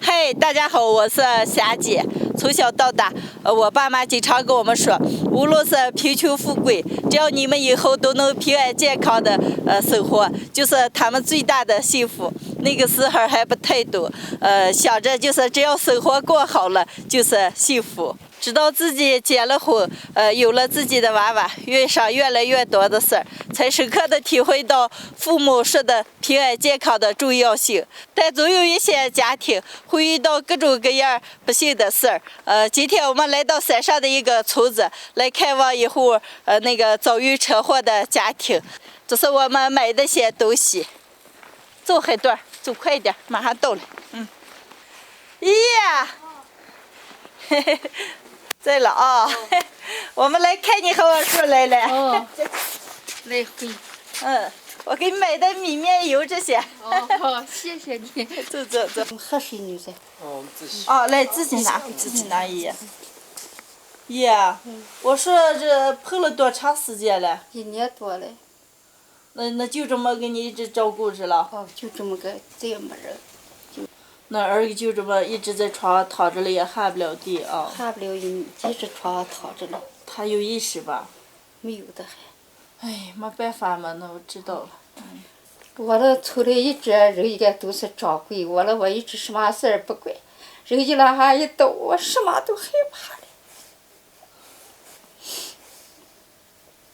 嗨，大家好，我是霞姐。从小到大，我爸妈经常跟我们说，无论是贫穷富贵，只要你们以后都能平安健康的生活，就是他们最大的幸福。那个时候还不太懂，想着就是只要生活过好了就是幸福。直到自己结了婚，有了自己的娃娃，遇上越来越多的事儿，才深刻的体会到父母说的平安健康的重要性。但总有一些家庭会遇到各种各样不幸的事儿。今天我们来到山上的一个村子，来看望一户那个遭遇车祸的家庭。这是我们买的些东西。走很短，走快一点，马上到了。咦呀！嘿嘿。在了啊、我们来看你和我叔来了。来回。我给你买的米面油这些。好，谢谢你。走走走。喝水女噻。来自己拿，自己拿爷。爷，我说这碰了多长时间了？1年多了。那就这么给你一直照顾着了。就这么个，再也没人。那儿就这么一直在床上躺着了，也下不了地啊。下不了一直床上躺着了。他有意识吧？没有的还。哎，没办法嘛，那我知道了。我那村里一直人应该都是掌柜，我一直什么事儿不管，人一往下一倒，我什么都害怕了。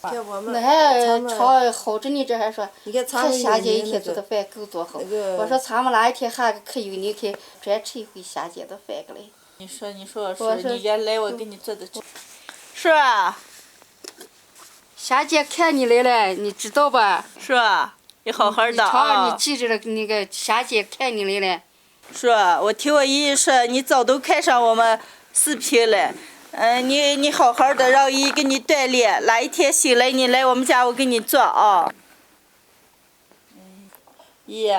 那还常好着呢，这还说，看霞姐一天做的饭够多好。我说咱们哪一天还可有你去专吃一回霞姐的饭个嘞。你说，你原来我给你做的。是啊。霞姐看你来了，你知道吧？是啊，你好好的啊。你记着了，那个霞姐看你来了。是啊，我听我姨姨说，你早都看上我们视频了。你好好的，让姨给你锻炼。哪一天醒来你来我们家，我给你做啊。姨，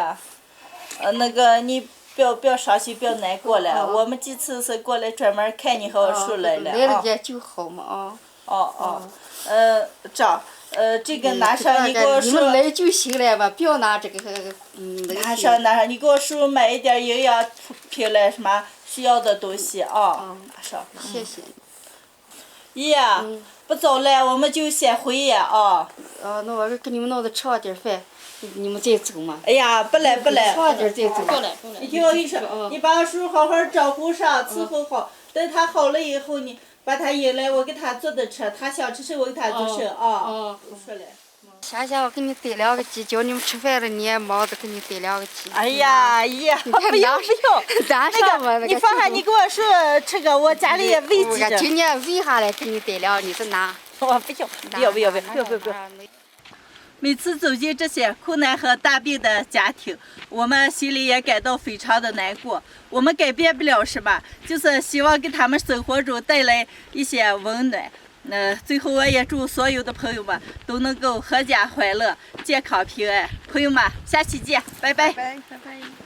那个你不要伤心，不要难过了。我们这次是过来专门看你和我叔来了啊。来了也就好嘛啊。这个拿上，你给我叔。你们来就行了吧，不要拿这个拿上，你给我叔买一点营养品来，什么需要的东西啊。拿上。谢谢。姨，不早了，我们就先回呀啊。那我给你们弄的吃上点饭，你们再走嘛。哎呀，不来。吃上点再走。你听我跟你说，你把我叔好好照顾上，伺候好，等他好了以后，你把他引来，我给他做的吃，他想吃什么我给他做什么啊。我说了。霞姐，我给你逮2个鸡，叫你们吃饭了，你也忙着给你逮2个鸡。哎呀，姨，不要。那个，你放下，你给我说吃个，我家里也喂鸡着。今年喂下来给你逮2，你是拿。我不要。不要。每次走进这些困难和大病的家庭，我们心里也感到非常的难过。我们改变不了什么，就是希望给他们生活中带来一些温暖。最后我也祝所有的朋友们都能够阖家欢乐、健康平安。朋友们，下期见，拜拜。拜拜。